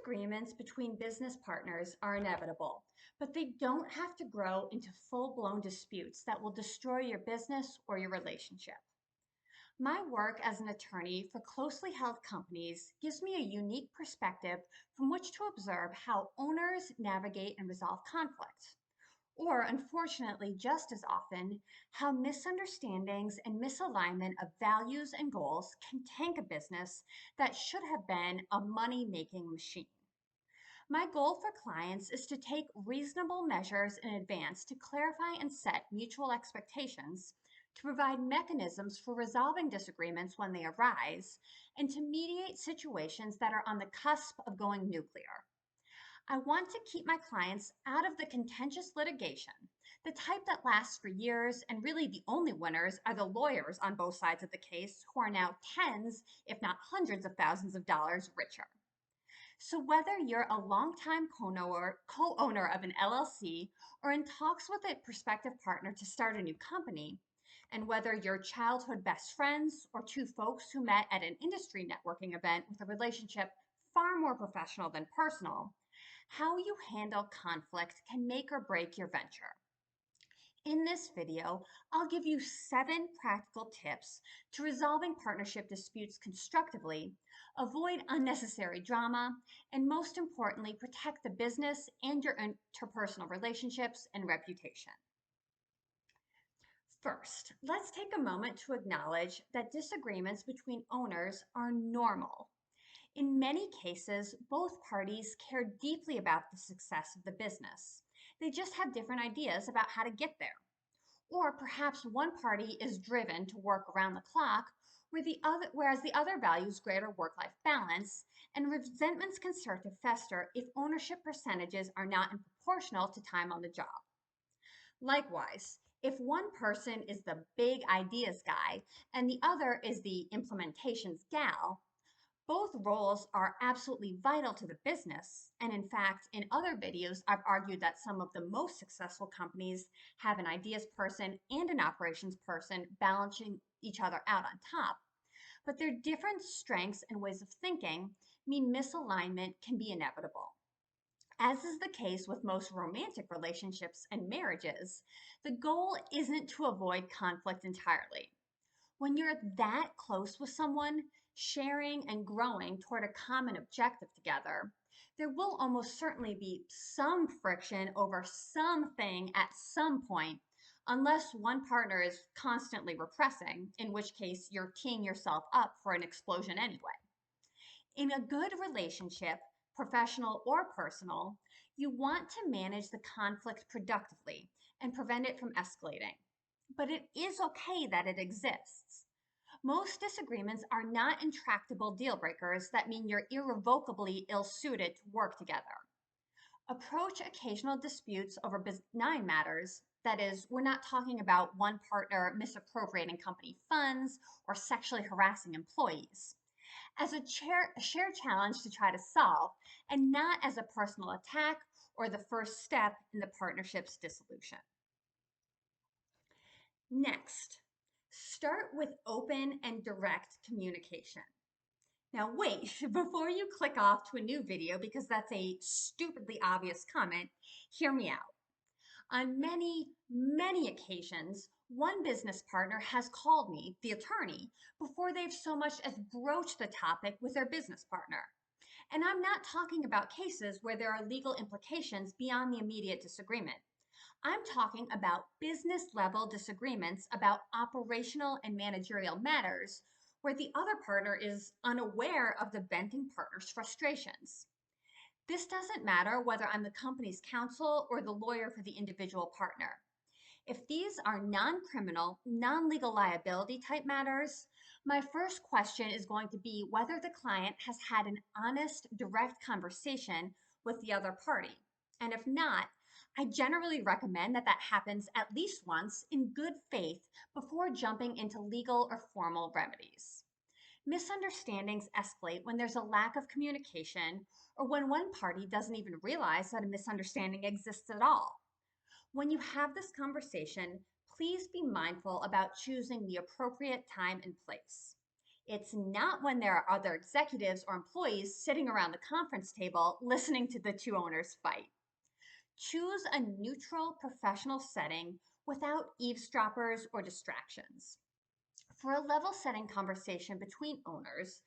Disagreements between business partners are inevitable, but they don't have to grow into full-blown disputes that will destroy your business or your relationship. My work as an attorney for closely held companies gives me a unique perspective from which to observe how owners navigate and resolve conflict. Or, unfortunately, just as often, how misunderstandings and misalignment of values and goals can tank a business that should have been a money-making machine. My goal for clients is to take reasonable measures in advance to clarify and set mutual expectations, to provide mechanisms for resolving disagreements when they arise, and to mediate situations that are on the cusp of going nuclear. I want to keep my clients out of the contentious litigation, the type that lasts for years, and really the only winners are the lawyers on both sides of the case who are now tens, if not hundreds of thousands of dollars richer. So whether you're a longtime co-owner of an LLC or in talks with a prospective partner to start a new company, and whether you're childhood best friends or two folks who met at an industry networking event with a relationship far more professional than personal, how you handle conflict can make or break your venture. In this video, I'll give you 7 practical tips to resolving partnership disputes constructively, avoid unnecessary drama, and most importantly, protect the business and your interpersonal relationships and reputation. First, let's take a moment to acknowledge that disagreements between owners are normal. In many cases, both parties care deeply about the success of the business. They just have different ideas about how to get there. Or perhaps one party is driven to work around the clock, whereas the other values greater work-life balance, and resentments can start to fester if ownership percentages are not proportional to time on the job. Likewise, if one person is the big ideas guy and the other is the implementations gal, both roles are absolutely vital to the business, and in fact, in other videos, I've argued that some of the most successful companies have an ideas person and an operations person balancing each other out on top. But their different strengths and ways of thinking mean misalignment can be inevitable. As is the case with most romantic relationships and marriages, the goal isn't to avoid conflict entirely. When you're that close with someone, sharing and growing toward a common objective together, there will almost certainly be some friction over something at some point, unless one partner is constantly repressing, in which case you're teeing yourself up for an explosion anyway. In a good relationship, professional or personal, you want to manage the conflict productively and prevent it from escalating. But it is okay that it exists. Most disagreements are not intractable deal breakers that mean you're irrevocably ill-suited to work together. Approach occasional disputes over benign matters. That is, we're not talking about one partner misappropriating company funds or sexually harassing employees, as a shared challenge to try to solve, and not as a personal attack or the first step in the partnership's dissolution. Next, start with open and direct communication. Now wait, before you click off to a new video because that's a stupidly obvious comment, hear me out. On many occasions, one business partner has called me, the attorney, before they've so much as broached the topic with their business partner. And I'm not talking about cases where there are legal implications beyond the immediate disagreement. I'm talking about business level disagreements about operational and managerial matters where the other partner is unaware of the venting partner's frustrations. This doesn't matter whether I'm the company's counsel or the lawyer for the individual partner. If these are non-criminal, non-legal liability type matters, my first question is going to be whether the client has had an honest, direct conversation with the other party. And if not, I generally recommend that happens at least once in good faith before jumping into legal or formal remedies. Misunderstandings escalate when there's a lack of communication or when one party doesn't even realize that a misunderstanding exists at all. When you have this conversation, please be mindful about choosing the appropriate time and place. It's not when there are other executives or employees sitting around the conference table listening to the two owners fight. Choose a neutral professional setting without eavesdroppers or distractions. For a level setting conversation between owners,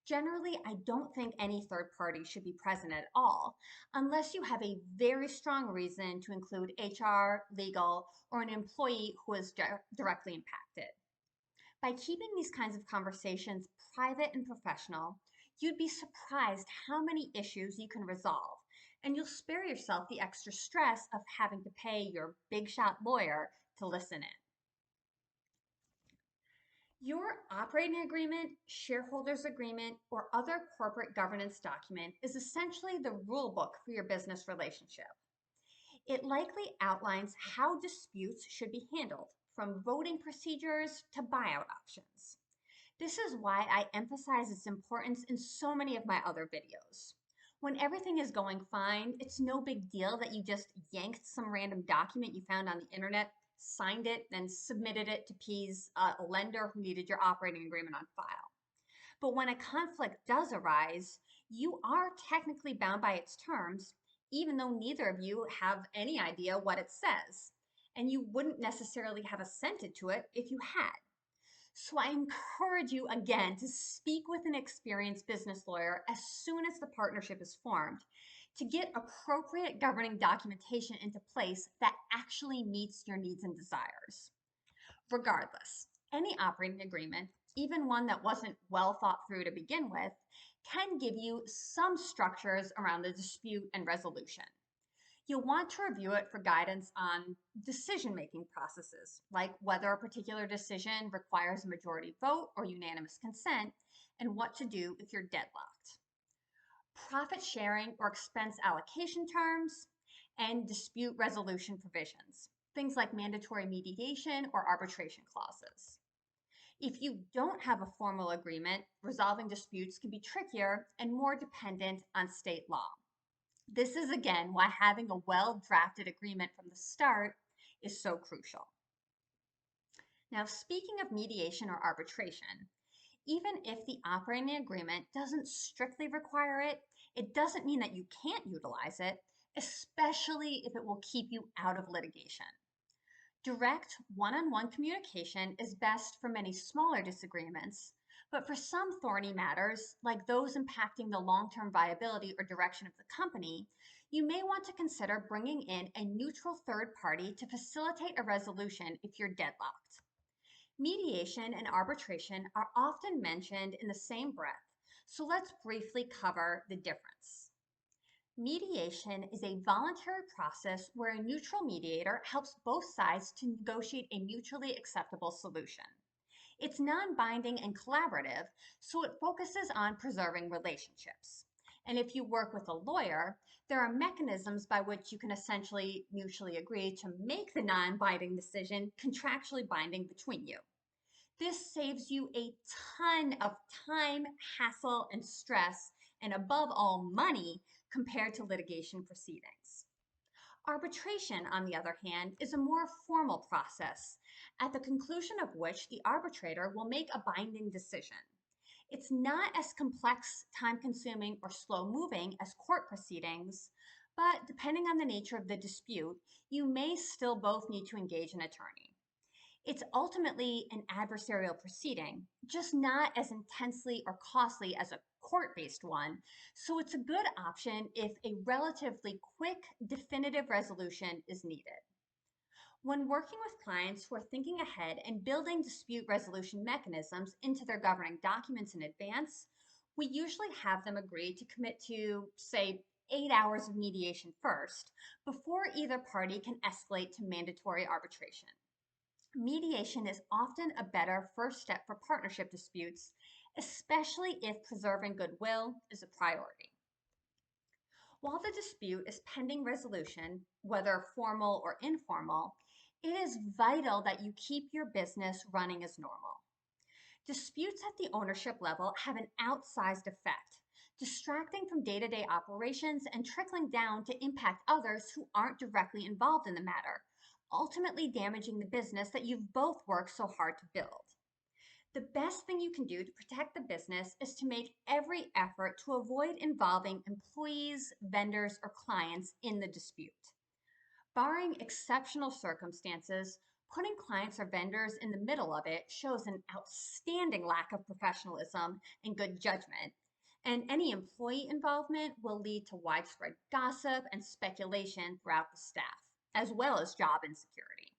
generally, I don't think any third party should be present at all, unless you have a very strong reason to include HR, legal, or an employee who is directly impacted. By keeping these kinds of conversations private and professional, you'd be surprised how many issues you can resolve, and you'll spare yourself the extra stress of having to pay your big shot lawyer to listen in. Your operating agreement, shareholders agreement, or other corporate governance document is essentially the rule book for your business relationship. It likely outlines how disputes should be handled, from voting procedures to buyout options. This is why I emphasize its importance in so many of my other videos. When everything is going fine, it's no big deal that you just yanked some random document you found on the internet, signed it, and submitted it to appease a lender who needed your operating agreement on file. But when a conflict does arise, you are technically bound by its terms, even though neither of you have any idea what it says. And you wouldn't necessarily have assented to it if you had. So I encourage you again to speak with an experienced business lawyer as soon as the partnership is formed to get appropriate governing documentation into place that actually meets your needs and desires. Regardless, any operating agreement, even one that wasn't well thought through to begin with, can give you some structures around the dispute and resolution. You'll want to review it for guidance on decision-making processes, like whether a particular decision requires a majority vote or unanimous consent, and what to do if you're deadlocked. Profit sharing or expense allocation terms, and dispute resolution provisions, things like mandatory mediation or arbitration clauses. If you don't have a formal agreement, resolving disputes can be trickier and more dependent on state law. This is again why having a well-drafted agreement from the start is so crucial. Now, speaking of mediation or arbitration, even if the operating agreement doesn't strictly require it, it doesn't mean that you can't utilize it, especially if it will keep you out of litigation. Direct one-on-one communication is best for many smaller disagreements, but for some thorny matters, like those impacting the long-term viability or direction of the company, you may want to consider bringing in a neutral third party to facilitate a resolution if you're deadlocked. Mediation and arbitration are often mentioned in the same breath, so let's briefly cover the difference. Mediation is a voluntary process where a neutral mediator helps both sides to negotiate a mutually acceptable solution. It's non-binding and collaborative, so it focuses on preserving relationships. And if you work with a lawyer, there are mechanisms by which you can essentially mutually agree to make the non-binding decision contractually binding between you. This saves you a ton of time, hassle, and stress, and above all, money compared to litigation proceedings. Arbitration, on the other hand, is a more formal process, at the conclusion of which the arbitrator will make a binding decision. It's not as complex, time-consuming, or slow-moving as court proceedings, but depending on the nature of the dispute, you may still both need to engage an attorney. It's ultimately an adversarial proceeding, just not as intensely or costly as a court-based one, so it's a good option if a relatively quick, definitive resolution is needed. When working with clients who are thinking ahead and building dispute resolution mechanisms into their governing documents in advance, we usually have them agree to commit to, say, 8 hours of mediation first, before either party can escalate to mandatory arbitration. Mediation is often a better first step for partnership disputes, especially if preserving goodwill is a priority. While the dispute is pending resolution, whether formal or informal, it is vital that you keep your business running as normal. Disputes at the ownership level have an outsized effect, distracting from day-to-day operations and trickling down to impact others who aren't directly involved in the matter, ultimately damaging the business that you've both worked so hard to build. The best thing you can do to protect the business is to make every effort to avoid involving employees, vendors, or clients in the dispute. Barring exceptional circumstances, putting clients or vendors in the middle of it shows an outstanding lack of professionalism and good judgment. And any employee involvement will lead to widespread gossip and speculation throughout the staff, as well as job insecurity.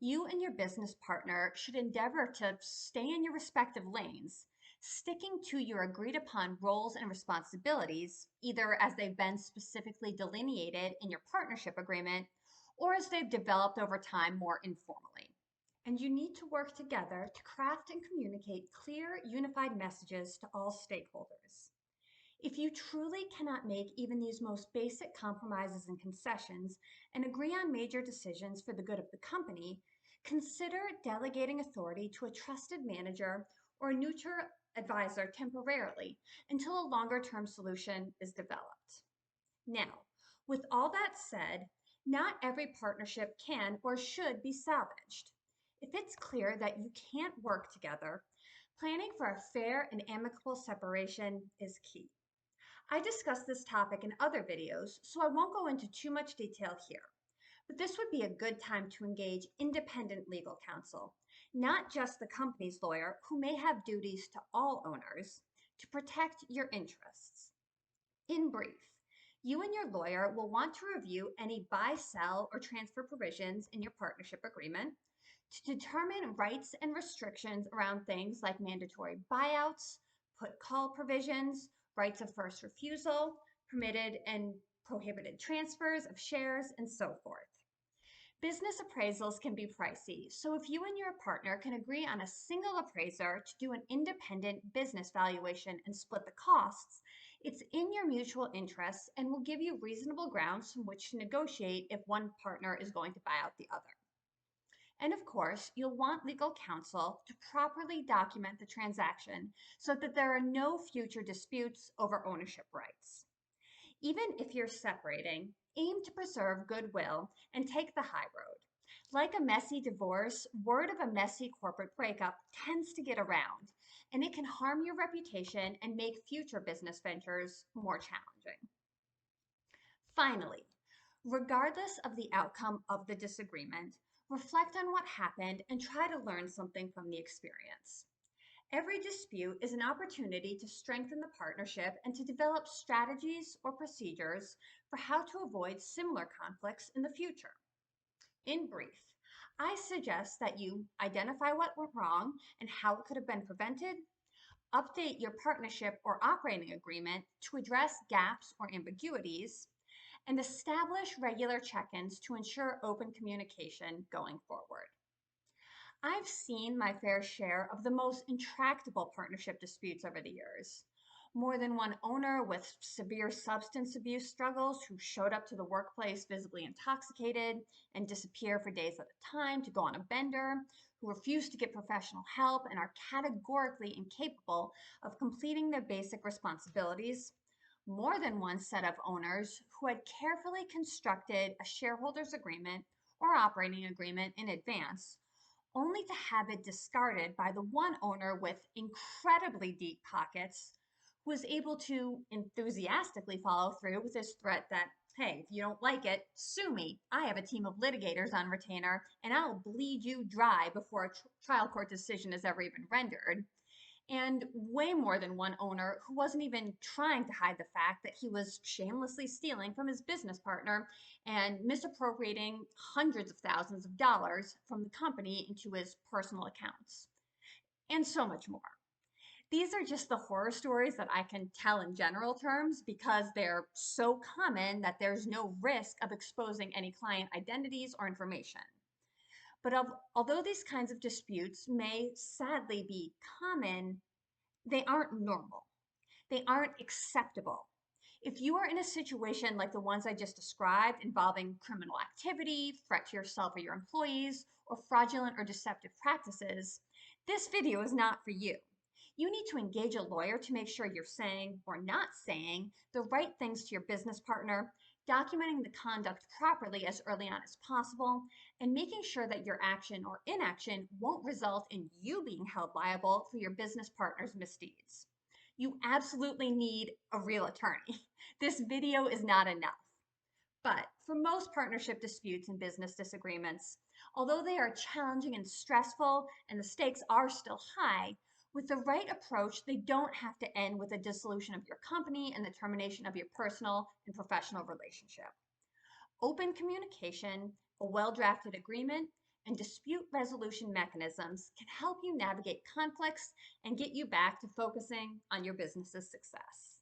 You and your business partner should endeavor to stay in your respective lanes, sticking to your agreed upon roles and responsibilities, either as they've been specifically delineated in your partnership agreement or as they've developed over time more informally. And you need to work together to craft and communicate clear, unified messages to all stakeholders. If you truly cannot make even these most basic compromises and concessions and agree on major decisions for the good of the company, consider delegating authority to a trusted manager or a neutral advisor temporarily until a longer-term solution is developed. Now, with all that said, not every partnership can or should be salvaged. If it's clear that you can't work together, planning for a fair and amicable separation is key. I discussed this topic in other videos, so I won't go into too much detail here. But this would be a good time to engage independent legal counsel, not just the company's lawyer, who may have duties to all owners, to protect your interests. In brief, you and your lawyer will want to review any buy, sell, or transfer provisions in your partnership agreement to determine rights and restrictions around things like mandatory buyouts, put call provisions, rights of first refusal, permitted and prohibited transfers of shares, and so forth. Business appraisals can be pricey, so if you and your partner can agree on a single appraiser to do an independent business valuation and split the costs, it's in your mutual interests and will give you reasonable grounds from which to negotiate if one partner is going to buy out the other. And of course, you'll want legal counsel to properly document the transaction so that there are no future disputes over ownership rights. Even if you're separating, aim to preserve goodwill and take the high road. Like a messy divorce, word of a messy corporate breakup tends to get around, and it can harm your reputation and make future business ventures more challenging. Finally, regardless of the outcome of the disagreement, reflect on what happened and try to learn something from the experience. Every dispute is an opportunity to strengthen the partnership and to develop strategies or procedures for how to avoid similar conflicts in the future. In brief, I suggest that you identify what went wrong and how it could have been prevented, update your partnership or operating agreement to address gaps or ambiguities, and establish regular check-ins to ensure open communication going forward. I've seen my fair share of the most intractable partnership disputes over the years. More than one owner with severe substance abuse struggles who showed up to the workplace visibly intoxicated and disappear for days at a time to go on a bender, who refuse to get professional help and are categorically incapable of completing their basic responsibilities. More than one set of owners who had carefully constructed a shareholders agreement or operating agreement in advance, only to have it discarded by the one owner with incredibly deep pockets who was able to enthusiastically follow through with his threat that, hey, if you don't like it, sue me. I have a team of litigators on retainer, and I'll bleed you dry before a trial court decision is ever even rendered. And way more than one owner who wasn't even trying to hide the fact that he was shamelessly stealing from his business partner and misappropriating hundreds of thousands of dollars from the company into his personal accounts, and so much more. These are just the horror stories that I can tell in general terms because they're so common that there's no risk of exposing any client identities or information. But although these kinds of disputes may sadly be common, they aren't normal. They aren't acceptable. If you are in a situation like the ones I just described involving criminal activity, threat to yourself or your employees, or fraudulent or deceptive practices, this video is not for you. You need to engage a lawyer to make sure you're saying or not saying the right things to your business partner, Documenting the conduct properly as early on as possible, and making sure that your action or inaction won't result in you being held liable for your business partner's misdeeds. You absolutely need a real attorney. This video is not enough. But for most partnership disputes and business disagreements, although they are challenging and stressful and the stakes are still high, with the right approach, they don't have to end with a dissolution of your company and the termination of your personal and professional relationship. Open communication, a well drafted agreement, and dispute resolution mechanisms can help you navigate conflicts and get you back to focusing on your business's success.